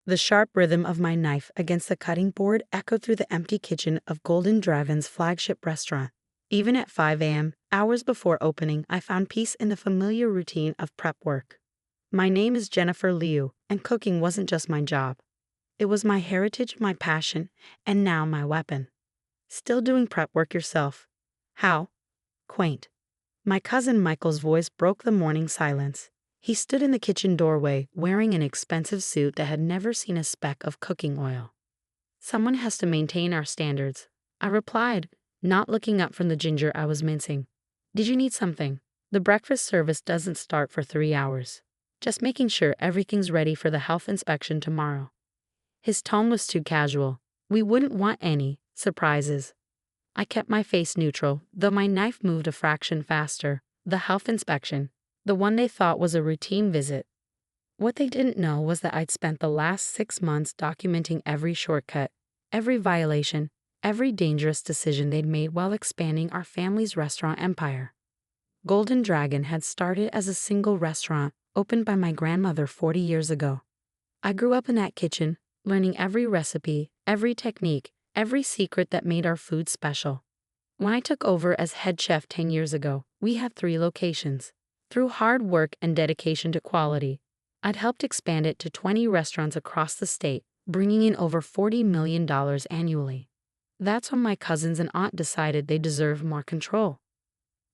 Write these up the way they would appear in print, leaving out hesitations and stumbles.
The sharp rhythm of my knife against the cutting board echoed through the empty kitchen of Golden Dragon's flagship restaurant. Even at 5 a.m., hours before opening, I found peace in the familiar routine of prep work. My name is Jennifer Liu, and cooking wasn't just my job. It was my heritage, my passion, and now my weapon. Still doing prep work yourself? How? Quaint. My cousin Michael's voice broke the morning silence. He stood in the kitchen doorway, wearing an expensive suit that had never seen a speck of cooking oil. Someone has to maintain our standards, I replied, not looking up from the ginger I was mincing. Did you need something? The breakfast service doesn't start for 3 hours. Just making sure everything's ready for the health inspection tomorrow. His tone was too casual. We wouldn't want any surprises. I kept my face neutral, though my knife moved a fraction faster. The health inspection, the one they thought was a routine visit. What they didn't know was that I'd spent the last 6 months documenting every shortcut, every violation, every dangerous decision they'd made while expanding our family's restaurant empire. Golden Dragon had started as a single restaurant opened by my grandmother 40 years ago. I grew up in that kitchen, learning every recipe, every technique, every secret that made our food special. When I took over as head chef 10 years ago, we had 3 locations. Through hard work and dedication to quality, I'd helped expand it to 20 restaurants across the state, bringing in over $40 million annually. That's when my cousins and aunt decided they deserved more control.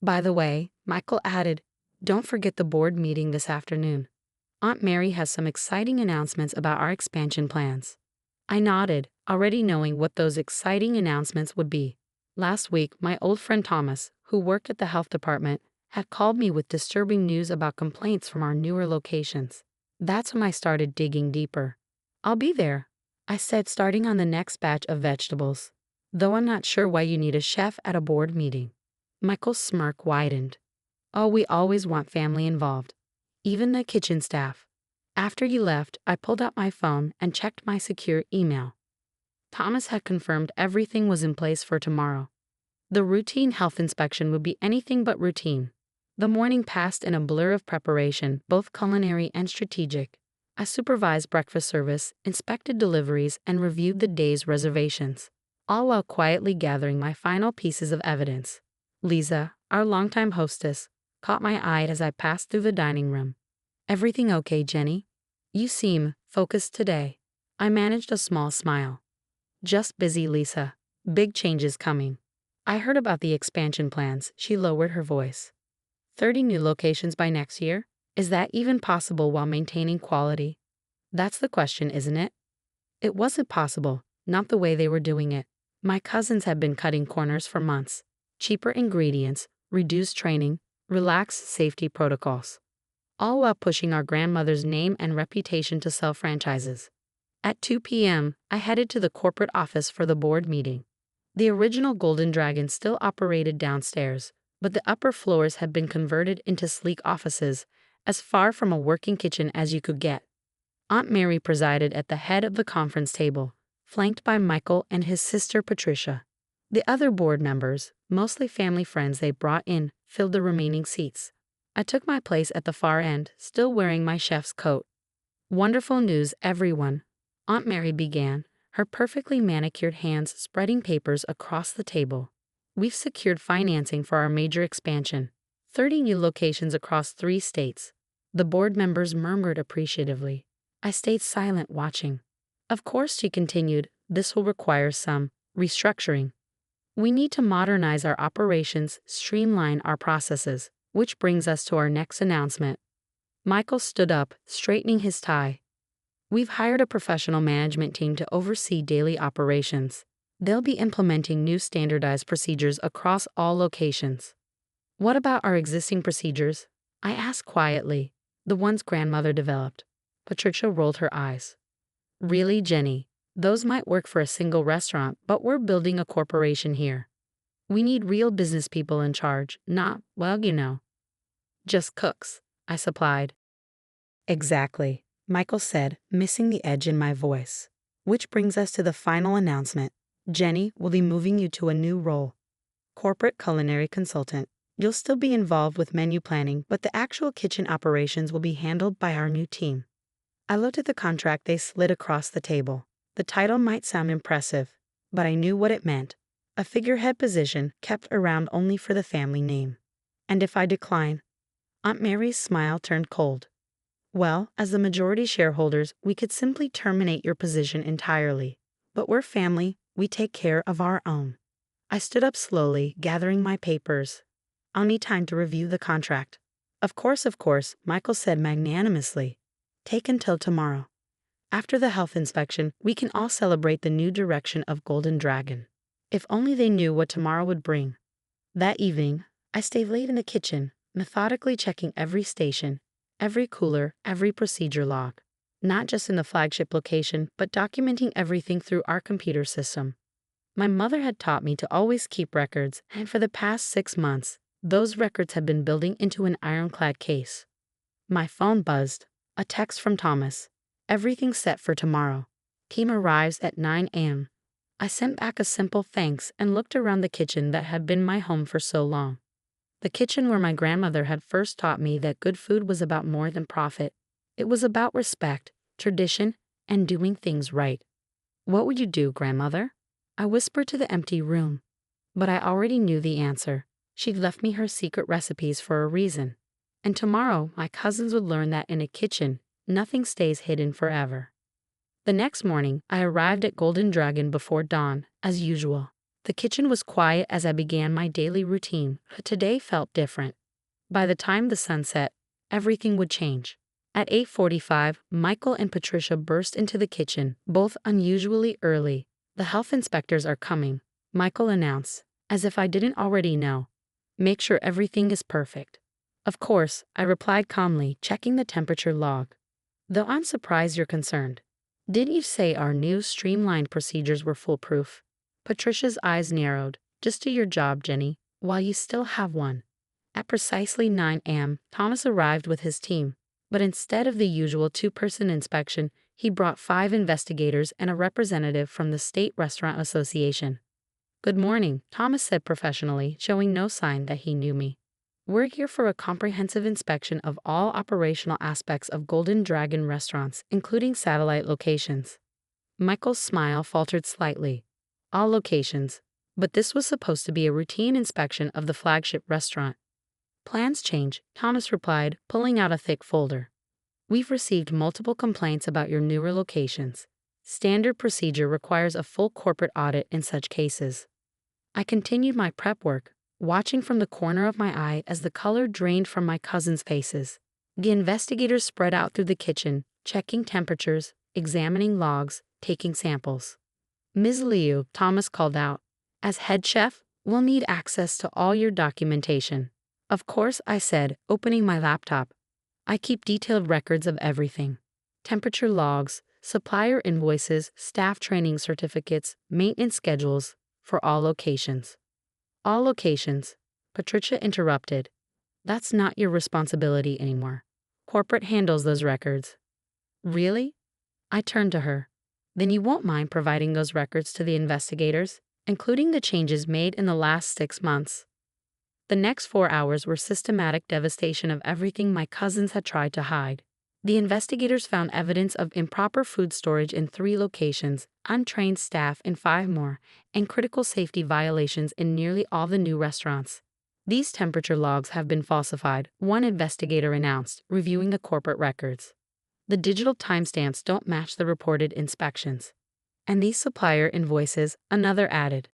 By the way, Michael added, don't forget the board meeting this afternoon. Aunt Mary has some exciting announcements about our expansion plans. I nodded, already knowing what those exciting announcements would be. Last week, my old friend Thomas, who worked at the health department, had called me with disturbing news about complaints from our newer locations. That's when I started digging deeper. I'll be there, I said, starting on the next batch of vegetables. Though I'm not sure why you need a chef at a board meeting. Michael's smirk widened. Oh, we always want family involved. Even the kitchen staff. After you left, I pulled out my phone and checked my secure email. Thomas had confirmed everything was in place for tomorrow. The routine health inspection would be anything but routine. The morning passed in a blur of preparation, both culinary and strategic. I supervised breakfast service, inspected deliveries, and reviewed the day's reservations, all while quietly gathering my final pieces of evidence. Lisa, our longtime hostess, caught my eye as I passed through the dining room. Everything okay, Jenny? You seem focused today. I managed a small smile. Just busy, Lisa. Big changes coming. I heard about the expansion plans. She lowered her voice. 30 new locations by next year? Is that even possible while maintaining quality? That's the question, isn't it? It wasn't possible, not the way they were doing it. My cousins had been cutting corners for months. Cheaper ingredients, reduced training, relaxed safety protocols. All while pushing our grandmother's name and reputation to sell franchises. At 2 p.m., I headed to the corporate office for the board meeting. The original Golden Dragon still operated downstairs, but the upper floors had been converted into sleek offices, as far from a working kitchen as you could get. Aunt Mary presided at the head of the conference table, flanked by Michael and his sister Patricia. The other board members, mostly family friends they brought in, filled the remaining seats. I took my place at the far end, still wearing my chef's coat. Wonderful news, everyone, Aunt Mary began, her perfectly manicured hands spreading papers across the table. We've secured financing for our major expansion. 30 new locations across 3 states. The board members murmured appreciatively. I stayed silent, watching. Of course, she continued, this will require some restructuring. We need to modernize our operations, streamline our processes, which brings us to our next announcement. Michael stood up, straightening his tie. We've hired a professional management team to oversee daily operations. They'll be implementing new standardized procedures across all locations. What about our existing procedures? I asked quietly. The ones grandmother developed. Patricia rolled her eyes. Really, Jenny? Those might work for a single restaurant, but we're building a corporation here. We need real business people in charge, not, just cooks, I supplied. Exactly, Michael said, missing the edge in my voice. Which brings us to the final announcement. Jenny will be moving you to a new role. Corporate culinary consultant. You'll still be involved with menu planning, but the actual kitchen operations will be handled by our new team. I looked at the contract they slid across the table. The title might sound impressive, but I knew what it meant. A figurehead position kept around only for the family name. And if I decline? Aunt Mary's smile turned cold. Well, as the majority shareholders, we could simply terminate your position entirely. But we're family, we take care of our own. I stood up slowly, gathering my papers. I'll need time to review the contract. Of course, Michael said magnanimously. Take until tomorrow. After the health inspection, we can all celebrate the new direction of Golden Dragon. If only they knew what tomorrow would bring. That evening, I stayed late in the kitchen, methodically checking every station, every cooler, every procedure log. Not just in the flagship location, but documenting everything through our computer system. My mother had taught me to always keep records, and for the past 6 months, those records had been building into an ironclad case. My phone buzzed. A text from Thomas. Everything's set for tomorrow. Team arrives at 9 a.m. I sent back a simple thanks and looked around the kitchen that had been my home for so long. The kitchen where my grandmother had first taught me that good food was about more than profit. It was about respect, tradition, and doing things right. What would you do, grandmother? I whispered to the empty room. But I already knew the answer. She'd left me her secret recipes for a reason. And tomorrow, my cousins would learn that in a kitchen, nothing stays hidden forever. The next morning, I arrived at Golden Dragon before dawn, as usual. The kitchen was quiet as I began my daily routine, but today felt different. By the time the sun set, everything would change. At 8:45, Michael and Patricia burst into the kitchen, both unusually early. The health inspectors are coming, Michael announced, as if I didn't already know. Make sure everything is perfect. Of course, I replied calmly, checking the temperature log. Though I'm surprised you're concerned. Didn't you say our new streamlined procedures were foolproof? Patricia's eyes narrowed. Just do your job, Jenny, while you still have one. At precisely 9 a.m., Thomas arrived with his team. But instead of the usual 2-person inspection, he brought 5 investigators and a representative from the State Restaurant Association. Good morning, Thomas said professionally, showing no sign that he knew me. We're here for a comprehensive inspection of all operational aspects of Golden Dragon restaurants, including satellite locations. Michael's smile faltered slightly. All locations. But this was supposed to be a routine inspection of the flagship restaurant. Plans change, Thomas replied, pulling out a thick folder. We've received multiple complaints about your newer locations. Standard procedure requires a full corporate audit in such cases. I continued my prep work, watching from the corner of my eye as the color drained from my cousins' faces. The investigators spread out through the kitchen, checking temperatures, examining logs, taking samples. Ms. Liu, Thomas called out. As head chef, we'll need access to all your documentation. Of course, I said, opening my laptop. I keep detailed records of everything. Temperature logs, supplier invoices, staff training certificates, maintenance schedules, for all locations. All locations, Patricia interrupted. That's not your responsibility anymore. Corporate handles those records. Really? I turned to her. Then you won't mind providing those records to the investigators, including the changes made in the last 6 months. The next 4 hours were systematic devastation of everything my cousins had tried to hide. The investigators found evidence of improper food storage in 3 locations, untrained staff in 5 more, and critical safety violations in nearly all the new restaurants. These temperature logs have been falsified, one investigator announced, reviewing the corporate records. The digital timestamps don't match the reported inspections. And these supplier invoices, another added.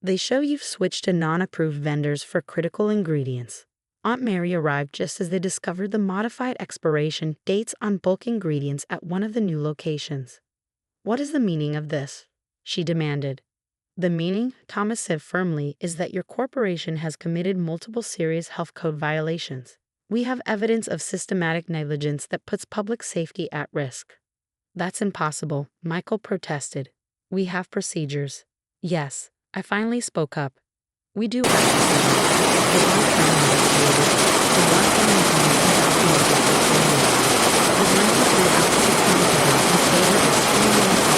They show you've switched to non-approved vendors for critical ingredients. Aunt Mary arrived just as they discovered the modified expiration dates on bulk ingredients at one of the new locations. What is the meaning of this? She demanded. The meaning, Thomas said firmly, is that your corporation has committed multiple serious health code violations. We have evidence of systematic negligence that puts public safety at risk. That's impossible, Michael protested. We have procedures. Yes, I finally spoke up. We do have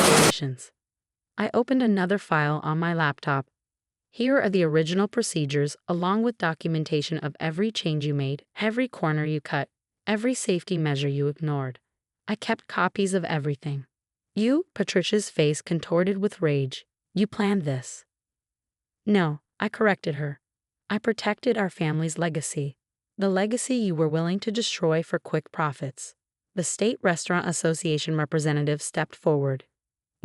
operations. I opened another file on my laptop. Here are the original procedures along with documentation of every change you made, every corner you cut, every safety measure you ignored. I kept copies of everything. You, Patricia's face contorted with rage. You planned this. No, I corrected her. I protected our family's legacy. The legacy you were willing to destroy for quick profits. The State Restaurant Association representative stepped forward.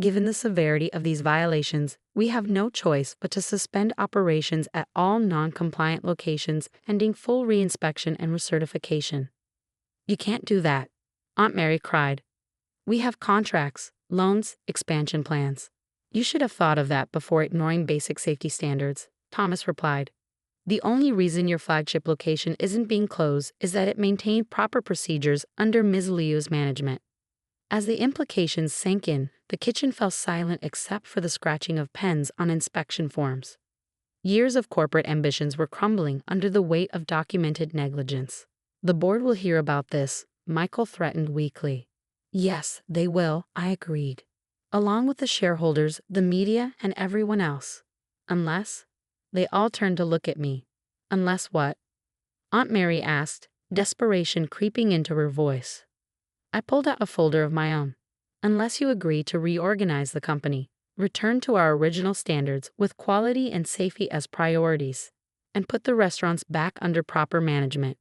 Given the severity of these violations, we have no choice but to suspend operations at all non-compliant locations pending full reinspection and recertification. You can't do that, Aunt Mary cried. We have contracts, loans, expansion plans. You should have thought of that before ignoring basic safety standards, Thomas replied. The only reason your flagship location isn't being closed is that it maintained proper procedures under Ms. Liu's management. As the implications sank in, the kitchen fell silent except for the scratching of pens on inspection forms. Years of corporate ambitions were crumbling under the weight of documented negligence. The board will hear about this, Michael threatened weakly. Yes, they will, I agreed. Along with the shareholders, the media, and everyone else. Unless? They all turned to look at me. Unless what? Aunt Mary asked, desperation creeping into her voice. I pulled out a folder of my own. Unless you agree to reorganize the company, return to our original standards with quality and safety as priorities, and put the restaurants back under proper management.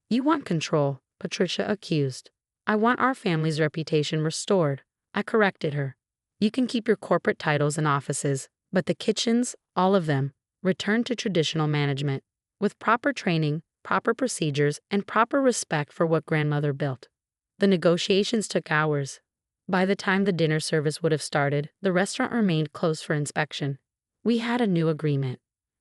You want control, Patricia accused. I want our family's reputation restored, I corrected her. You can keep your corporate titles and offices, but the kitchens, all of them, return to traditional management, with proper training, proper procedures, and proper respect for what grandmother built. The negotiations took hours. By the time the dinner service would have started, the restaurant remained closed for inspection. We had a new agreement.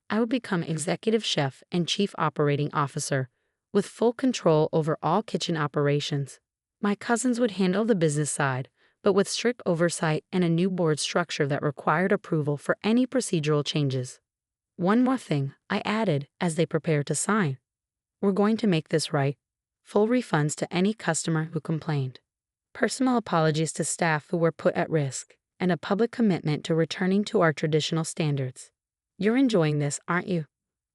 I would become executive chef and chief operating officer, with full control over all kitchen operations. My cousins would handle the business side, but with strict oversight and a new board structure that required approval for any procedural changes. One more thing, I added as they prepared to sign. We're going to make this right. Full refunds to any customer who complained. Personal apologies to staff who were put at risk, and a public commitment to returning to our traditional standards. You're enjoying this, aren't you?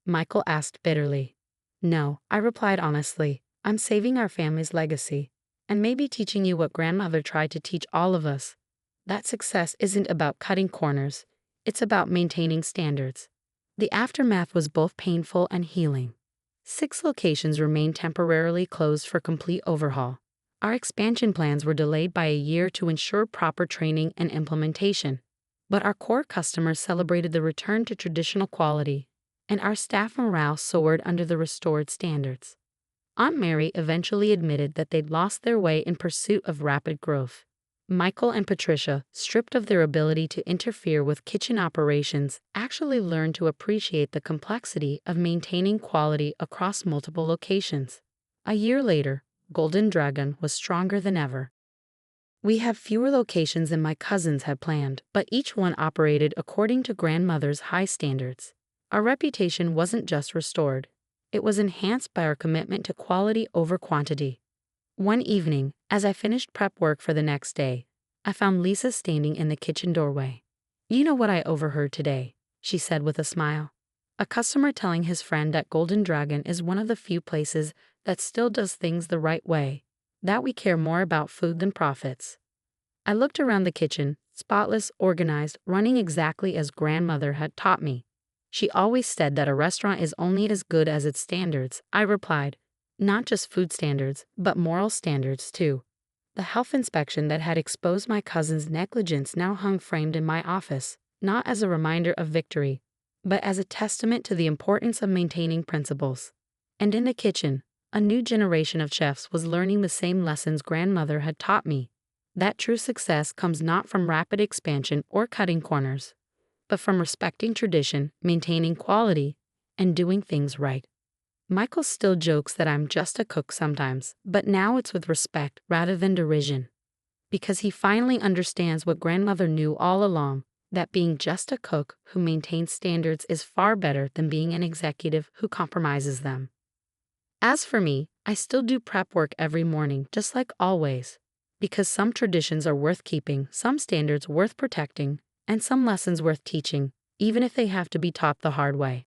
Michael asked bitterly. No, I replied honestly. I'm saving our family's legacy, and maybe teaching you what grandmother tried to teach all of us. That success isn't about cutting corners, it's about maintaining standards. The aftermath was both painful and healing. 6 locations remained temporarily closed for complete overhaul. Our expansion plans were delayed by a year to ensure proper training and implementation. But our core customers celebrated the return to traditional quality, and our staff morale soared under the restored standards. Aunt Mary eventually admitted that they'd lost their way in pursuit of rapid growth. Michael and Patricia, stripped of their ability to interfere with kitchen operations, actually learned to appreciate the complexity of maintaining quality across multiple locations. A year later, Golden Dragon was stronger than ever. We have fewer locations than my cousins had planned, but each one operated according to grandmother's high standards. Our reputation wasn't just restored, it was enhanced by our commitment to quality over quantity. One evening, as I finished prep work for the next day, I found Lisa standing in the kitchen doorway. You know what I overheard today, she said with a smile. A customer telling his friend that Golden Dragon is one of the few places that still does things the right way, that we care more about food than profits. I looked around the kitchen, spotless, organized, running exactly as grandmother had taught me. She always said that a restaurant is only as good as its standards, I replied. Not just food standards, but moral standards too. The health inspection that had exposed my cousin's negligence now hung framed in my office, not as a reminder of victory, but as a testament to the importance of maintaining principles. And in the kitchen, a new generation of chefs was learning the same lessons grandmother had taught me. That true success comes not from rapid expansion or cutting corners, but from respecting tradition, maintaining quality, and doing things right. Michael still jokes that I'm just a cook sometimes, but now it's with respect rather than derision. Because he finally understands what grandmother knew all along, that being just a cook who maintains standards is far better than being an executive who compromises them. As for me, I still do prep work every morning, just like always. Because some traditions are worth keeping, some standards worth protecting, and some lessons worth teaching, even if they have to be taught the hard way.